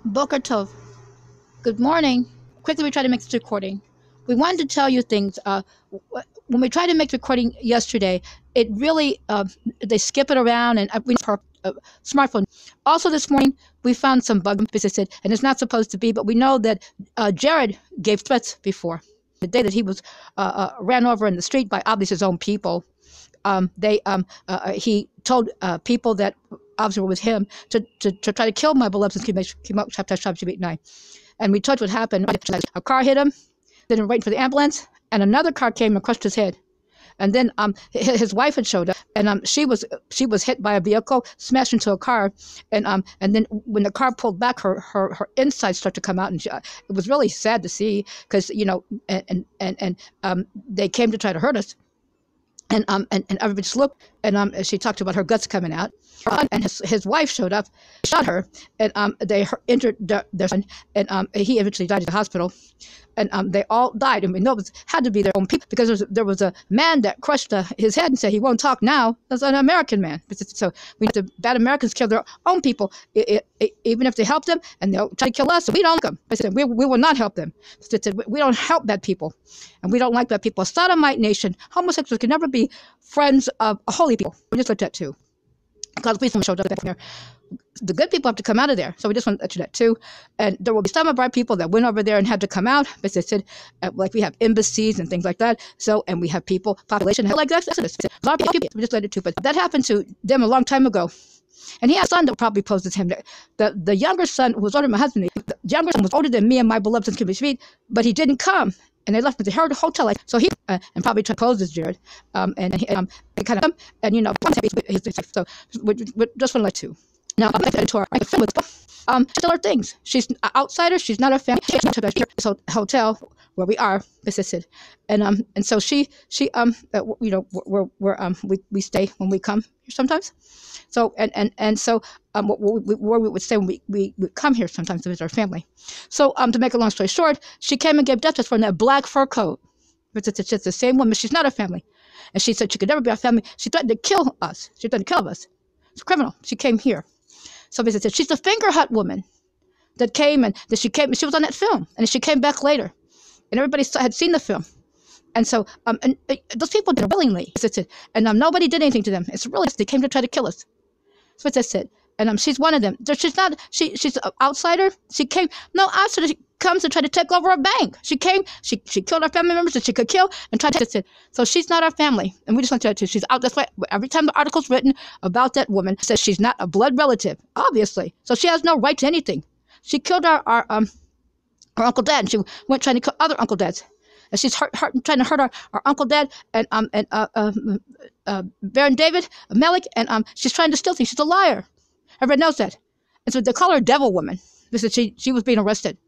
Boker Tov. Good morning. Quickly, we tried to make this recording. We wanted to tell you things. When we tried to make the recording yesterday, it really, they skip it around and we per smartphone. Also this morning, we found some bug businesses, and it's not supposed to be, but we know that Jared gave threats before. The day that he was ran over in the street by obviously his own people, he told people that obviously were with him to try to kill my beloved since came out chapter 9. And we told what happened. A car hit him, then waiting for the ambulance, and another car came and crushed his head. And then his wife had showed up, and she was hit by a vehicle, smashed into a car, and then when the car pulled back, her insides started to come out, and it was really sad to see because they came to try to hurt us. And everybody just looked, and she talked about her guts coming out, and his wife showed up, shot her, and they injured their son, and he eventually died at the hospital, and they all died, and we know it had to be their own people because there was a man that crushed his head and said he won't talk now. That's an American man. So the bad Americans kill their own people, even if they help them, and they'll try to kill us. So we don't like them. I said we will not help them. We don't help bad people, and we don't like bad people. A sodomite nation, homosexuals can never be friends of holy people. We just looked at too. God's police showed up there. The good people have to come out of there. So we just want to let you that too. And there will be some of our people that went over there and had to come out. But they said, like we have embassies and things like that. So, and we have people, population like that. A lot of people, we just let it too. But that happened to them a long time ago. And he had a son that probably posed as him. The younger son was older than my husband. The younger son was older than me and my beloved son, but he didn't come. And they left me to the hotel. So he and probably tried to pose as Jared. And kind of, and you know, so we just want to let you. Now, I'm to TORAH. Still are things. She's an outsider. She's not a family. She's not to the hotel where we are visited, and so she you know, we stay when we come here sometimes. So so where we would stay when we come here sometimes to visit our family. So to make a long story short, she came and gave death threats for that black fur coat. It's the same woman. She's not a family, and she said she could never be our family. She threatened to kill us. She threatened to kill us. It's a criminal. She came here. So they said she's the finger hut woman that came and that she came. She was on that film, and she came back later, and everybody had seen the film. And so and those people did it willingly. And nobody did anything to them. It's really they came to try to kill us. That's what they said. And she's one of them. She's not. She's an outsider. She came. No outsider. She comes to try to take over a bank. She came. She killed our family members that she could kill and tried to. So she's not our family, and we just want to tell you she's out. That's why every time the article's written about that woman, it says she's not a blood relative, obviously. So she has no right to anything. She killed our Uncle Dad, and she went trying to kill other Uncle Dads. And she's trying to hurt our Uncle Dad and Baron David, Melech, and she's trying to steal things. She's a liar. Everybody knows that. And so they call her Devil Woman because she was being arrested.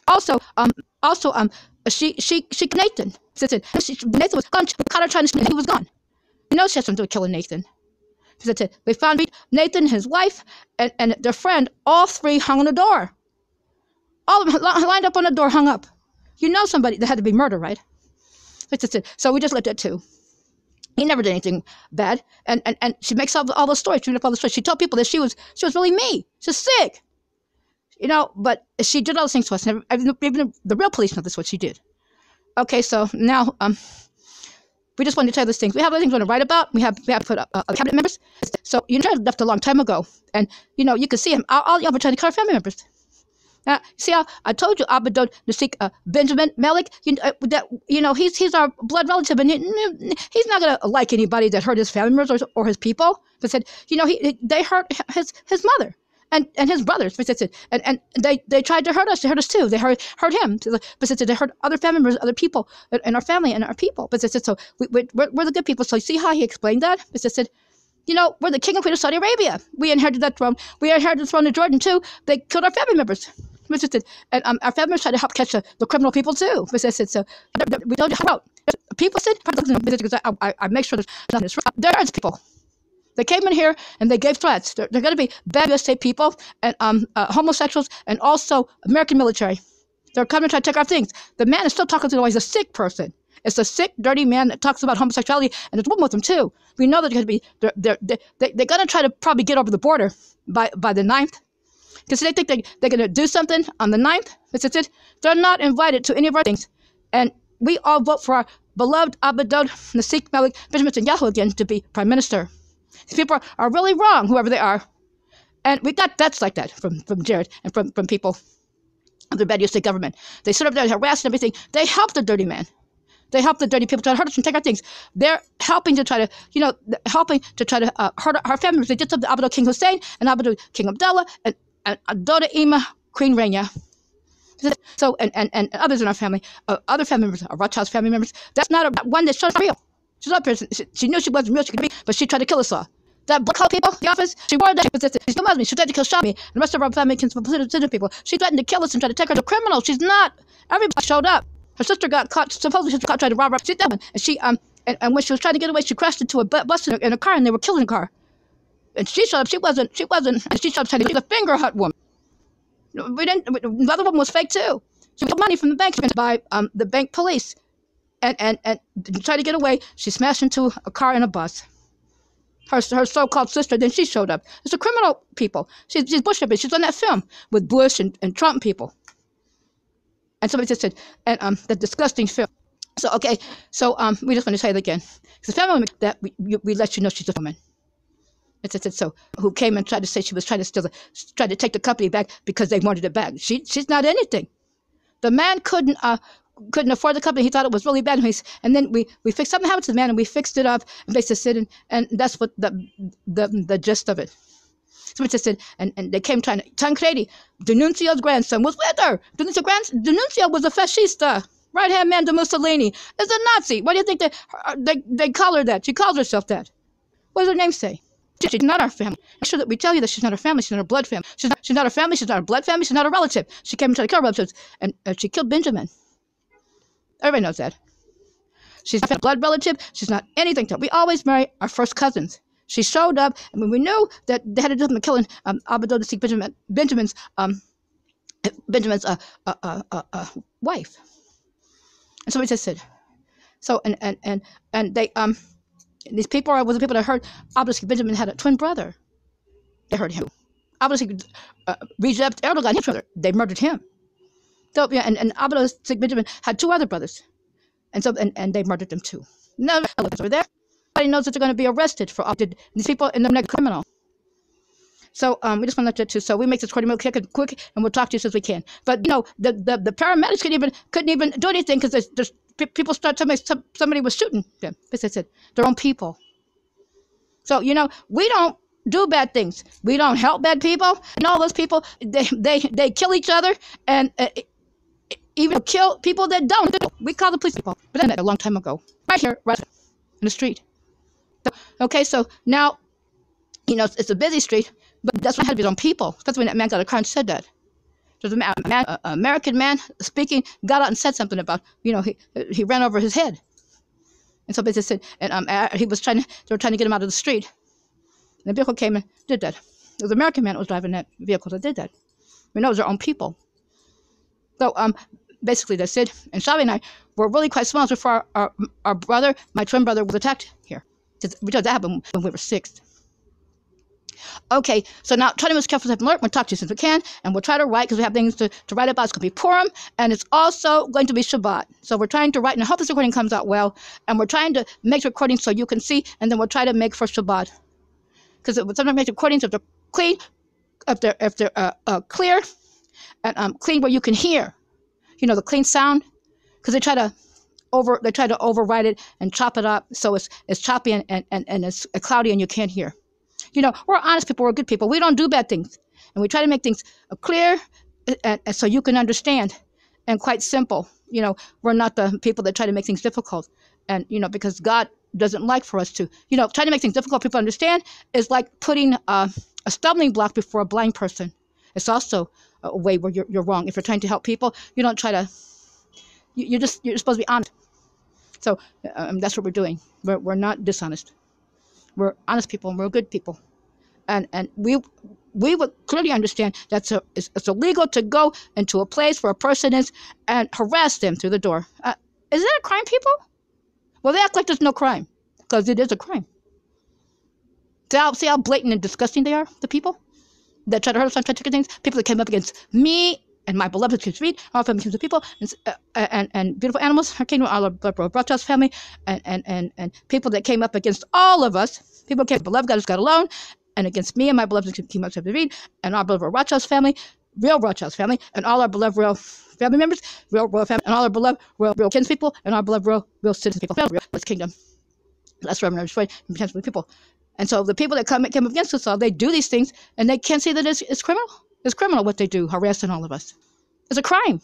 Also, she Nathan. Nathan was gone. We caught her trying to steal. He was gone. You know she had something to do with killing Nathan. They found Nathan, his wife, and their friend. All three hung on the door. All of them lined up on the door, hung up. You know somebody that had to be murdered, right? So we just looked at two. He never did anything bad, and she makes up all the stories. She made up all the stories. She told people that she was really me. She's sick, you know. But she did all those things to us. And even the real police know this is what she did. Okay, so now we just wanted to tell you these things. We have other things we want to write about. We have put up cabinet members. So you know, left a long time ago, and you know you can see him. All y'all were trying to kill our family members. See how I told you, Abadon, Nasik, Benjamin, Melech, you know, he's our blood relative, and he's not going to like anybody that hurt his family members or his people. But said, you know, they hurt his mother and his brothers. And they tried to hurt us. They hurt us too. They hurt him. But they hurt other family members, other people, and our family and our people. But so we're the good people. So you see how he explained that? But said, you know, we're the king and queen of Saudi Arabia. We inherited that throne. We inherited the throne of Jordan too. They killed our family members. And our family members tried to help catch the criminal people too. So we told you how people said, because I make sure there's nothing wrong. There's people. They came in here and they gave threats. They're going to be bad USA people and homosexuals and also American military. They're coming to try to take our things. The man is still talking to them. He's a sick person. It's a sick, dirty man that talks about homosexuality, and there's a woman with him too. We know that they're going to try to probably get over the border by the 9th. Because they think they're going to do something on the 9th. They're not invited to any of our things. And we all vote for our beloved Abadod, Nasik, Melech, Benjamin Netanyahu again to be prime minister. These people are really wrong, whoever they are. And we got threats like that from Jared and from people of the bad state government. They stood up there and harassed and everything. They helped the dirty man. They help the dirty people try to hurt us and take our things. They're helping to try to, hurt our family members. They did something to Abdul King Hussein and Abdul King Abdullah and DODA IMMA, Queen Rania. So, and others in our family, other family members, Rothschild's family members. That's not one that shows real. She's up here. She knew she wasn't real. She could be, but she tried to kill us all. That black color people, the office, she warned that she's no Muslim. She tried to kill Shabby and the rest of our family citizen people. She threatened to kill us and tried to take her to criminals. She's not. Everybody showed up. Her sister got caught, supposedly trying to rob her. She's that one. And she, and when she was trying to get away, she crashed into a bus in a car, and they were killing the car. And she showed up. She wasn't. And she showed up trying to get a finger hut woman. We didn't. The other woman was fake too. She got money from the bank by the bank police, and tried to get away. She smashed into a car and a bus. Her so-called sister. Then she showed up. It's a criminal people. She's Bush. She's on that film with Bush and Trump people. And somebody just said, and the disgusting film. So okay, so we just want to say it again. It's a family that we let you know she's a woman. It's so who came and tried to say she was trying to take the company back because they wanted it back. She's not anything. The man couldn't afford the company. He thought it was really bad. And then we fixed something happened to the man and we fixed it up and they just said and that's what the gist of it. So just said, and they came trying to Tancredi, D'Annunzio's grandson was with her. D'Annunzio was a fascista, right-hand man to Mussolini. Is a Nazi. Why do you think they call her that? She calls herself that. What does her name say? She's not our family. Make sure that we tell you that she's not our family. She's not our blood family. She's not our family. She's not our blood family. She's not a relative. She came and tried to kill relatives, and she killed Benjamin. Everybody knows that. She's not a blood relative. She's not anything to. We always marry our first cousins. She showed up, and when we knew that they had to do something killing Abadod Benjamin's wife, and somebody just said, so and they these people were the people that heard obviously Benjamin had a twin brother. They heard him. Obviously, Recep Erdogan, his brother, they murdered him. So yeah, and obviously Benjamin had two other brothers, and so and they murdered them too. No relatives were there. Nobody knows that they're going to be arrested for all these people in the next criminal. So we just want to let you too. So we make this recording real quick, and we'll talk to you as soon as we can. But you know, the paramedics couldn't even do anything because there's people start somebody was shooting them. They said their own people. So you know, we don't do bad things. We don't help bad people, and all those people they kill each other and even kill people that don't. We call the police people, but that a long time ago, right here, right in the street. Okay, so now, you know, it's a busy street, but that's what had to be his own people. That's when that man got a car and said that. There's an American man speaking, got out and said something about, you know, he ran over his head. And so they said, and they were trying to get him out of the street. And the vehicle came and did that. It was an American man that was driving that vehicle that did that. We know it was their own people. So basically that's it. And Shabby and I were really quite small before our brother, my twin brother, was attacked here. Because that happened when we were 6. Okay, so now try to be careful to alert. We'll talk to you as soon as we can, and we'll try to write because we have things to write about. It's going to be Purim, and it's also going to be Shabbat. So we're trying to write, and I hope this recording comes out well, and we're trying to make recordings so you can see, and then we'll try to make for Shabbat. Because sometimes make recordings if they're clean, if they're clear, and clean where you can hear, you know, the clean sound, because they try to overwrite it and chop it up so it's choppy and it's cloudy and you can't hear. You know, we're honest people, we're good people. We don't do bad things. And we try to make things clear and so you can understand and quite simple. You know, we're not the people that try to make things difficult. And, you know, because God doesn't like for us to, you know, trying to make things difficult people understand is like putting a stumbling block before a blind person. It's also a way where you're wrong. If you're trying to help people, you don't try to, you're supposed to be honest. So that's what we're doing. We're not dishonest. We're honest people and we're good people. And we would clearly understand that it's illegal to go into a place where a person is and harass them through the door. Is that a crime, people? Well, they act like there's no crime because it is a crime. See how blatant and disgusting they are, the people? that tried to hurt us, tried to take things, people that came up against me and my beloved read, all family kingdoms of people, and beautiful animals, our kingdom, all of brought to us family, and people that came up against all of us, people came, beloved God is God alone, and against me and my beloved came up to read, and our beloved Rothschild family, real Rothschild family, and all our beloved real family members, real royal family, and all our beloved real kinspeople, and our beloved real citizen people, real kingdom. That's reverend destroyed potentially people. And so the people that came up against us all, they do these things, and they can't see that it's criminal. It's criminal what they do, harassing all of us. It's a crime.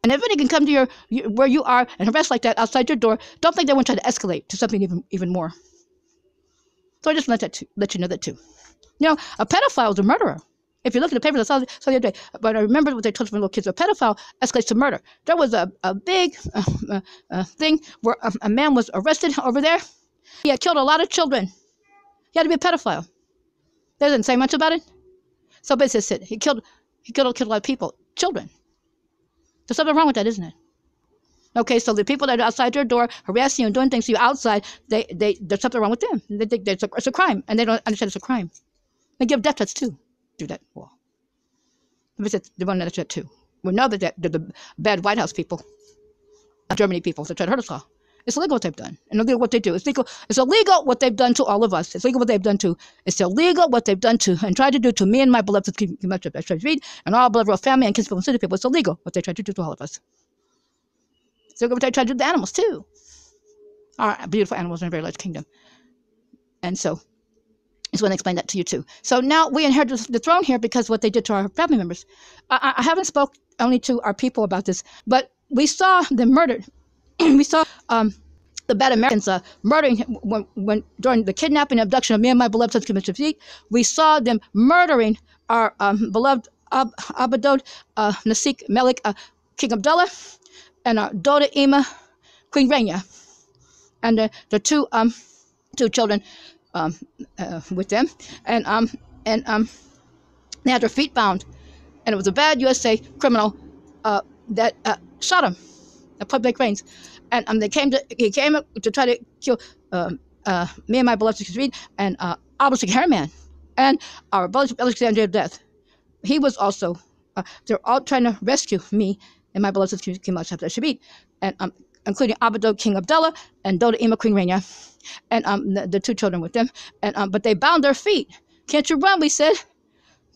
And if anybody can come to where you are and harass like that outside your door, don't think they won't try to escalate to something even more. So I just let you know that too. You know, a pedophile is a murderer. If you look at the papers, I saw the other day, but I remember what they told my little kids, a pedophile escalates to murder. There was a big thing where a man was arrested over there. He had killed a lot of children. He had to be a pedophile. They didn't say much about it. So basically said he killed a lot of people, children. There's something wrong with that, isn't it? Okay, so the people that are outside your door harassing you and doing things to you outside, there's something wrong with them. They think it's a crime, and they don't understand it's a crime. They give death threats too. Do that. Well, they want to do that too. We know that they're the bad White House people, Germany people that try to hurt us all. It's illegal what they've done, and illegal what they do. It's legal. It's illegal what they've done to all of us. It's legal what they've done to. It's illegal what they've done to and tried to do to me and my beloved and all beloved royal family and kinspeople and city people. It's illegal what they tried to do to all of us. It's illegal what they tried to do to the animals too. Our beautiful animals in a very large kingdom. And so, I just want to explain that to you too. So now we inherit the throne here because what they did to our family members. I haven't spoke only to our people about this, but we saw them murdered. We saw the bad Americans murdering when during the kidnapping and abduction of me and my beloved sons, we saw them murdering our beloved Abadod, Nasik, Melech, King Abdullah, and our DODA IMMA, Queen Rania, and the two children with them, and they had their feet bound, and it was a bad USA criminal that shot them. Public reigns, and he came to try to kill me and my beloved Reed and obviously Harriman and our beloved Alexander death. He was also they're all trying to rescue me and my beloved King Shabby, and including Abadod King Abdullah and DODA IMMA Queen Rania, and the two children with them, and but they bound their feet. Can't you run? We said.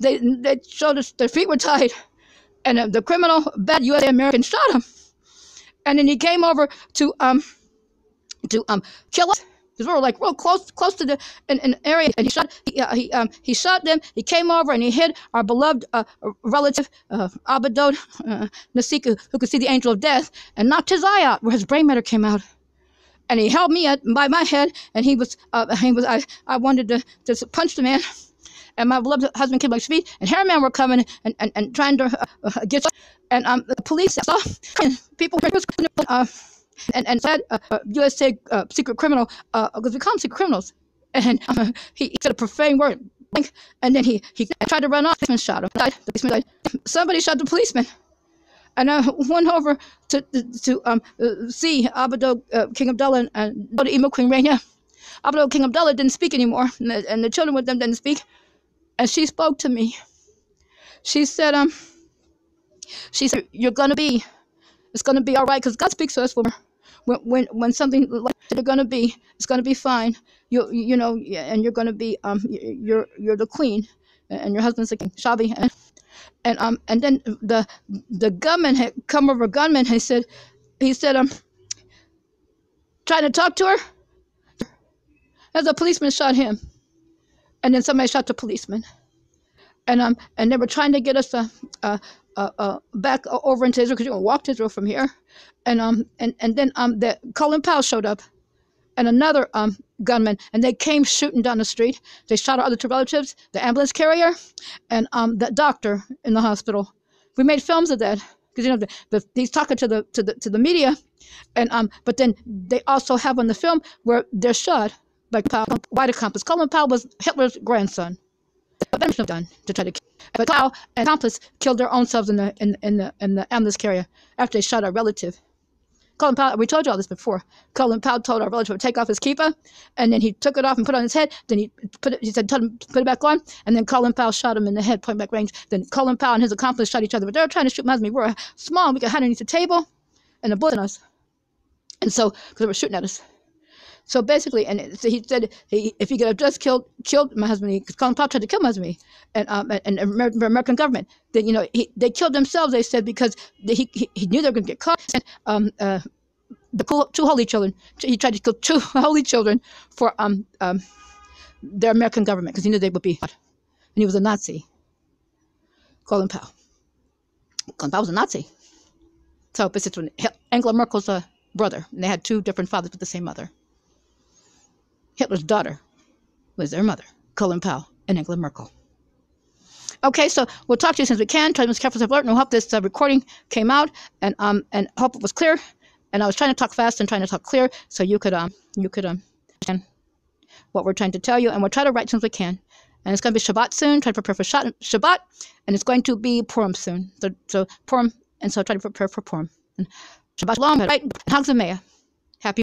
They showed us their feet were tied, and the criminal bad USA American shot him. And then he came over to kill us because we were like real close to an area. And he shot them. He came over and he hit our beloved relative Abadod Nasik, who could see the angel of death, and knocked his eye out where his brain matter came out. And he held me by my head, and I wanted to punch the man. And my beloved husband came like speed, and Harriman were coming and trying to get us. And the police saw people and said USA secret criminal because we call them secret criminals. And he said a profane word, and then he tried to run off. The policeman shot him. The policeman died. Somebody shot the policeman. And I went over to see Abadod King Abdullah and DODA IMMA Queen Rania. Abadod King Abdullah didn't speak anymore, and the children with them didn't speak. And she spoke to me. She said, you're gonna be, it's gonna be all right, because God speaks to us when something like they're gonna be, it's gonna be fine. You know, and you're gonna be, you're the queen, and your husband's the king, shabby. And then the gunman had come over, gunman. He said, trying to talk to her, as a policeman shot him. And then somebody shot the policeman, and they were trying to get us back over into Israel because you can walk to Israel from here, and then Colin Powell showed up, and another gunman, and they came shooting down the street. They shot our other two relatives, the ambulance carrier, and the doctor in the hospital. We made films of that because he's talking to the media, and but then they also have on the film where they're shot. Like white accomplice. Colin Powell was Hitler's grandson. Done to try to kill. But Powell and accomplice killed their own selves in the ambulance carrier after they shot a relative. Colin Powell, we told you all this before. Colin Powell told our relative to take off his kippah, and then he took it off and put it on his head. Then he said, tell him to put it back on, and then Colin Powell shot him in the head, point blank range. Then Colin Powell and his accomplice shot each other, but they were trying to shoot my husband. We were small, we got hide underneath the table, and the bullet in us. And so, because they were shooting at us. So basically, and so he said if he could have just killed my husband, because Colin Powell tried to kill my husband, and the American government, then they killed themselves. They said because he knew they were going to get caught. And the two holy children, he tried to kill two holy children for their American government because he knew they would be caught. And he was a Nazi. Colin Powell. Colin Powell was a Nazi. So this is Angela Merkel's brother, and they had two different fathers with the same mother. Hitler's daughter was their mother, Colin Powell and Angela Merkel. Okay, so we'll talk to you as soon as we can. Try to be careful, alert, and we hope this recording came out and hope it was clear. And I was trying to talk fast and trying to talk clear so you could understand what we're trying to tell you. And we'll try to write as soon as we can. And it's going to be Shabbat soon. Try to prepare for Shabbat, and it's going to be Purim soon. So Purim, and so try to prepare for Purim. And Shabbat Shalom, right? Hags of Happy.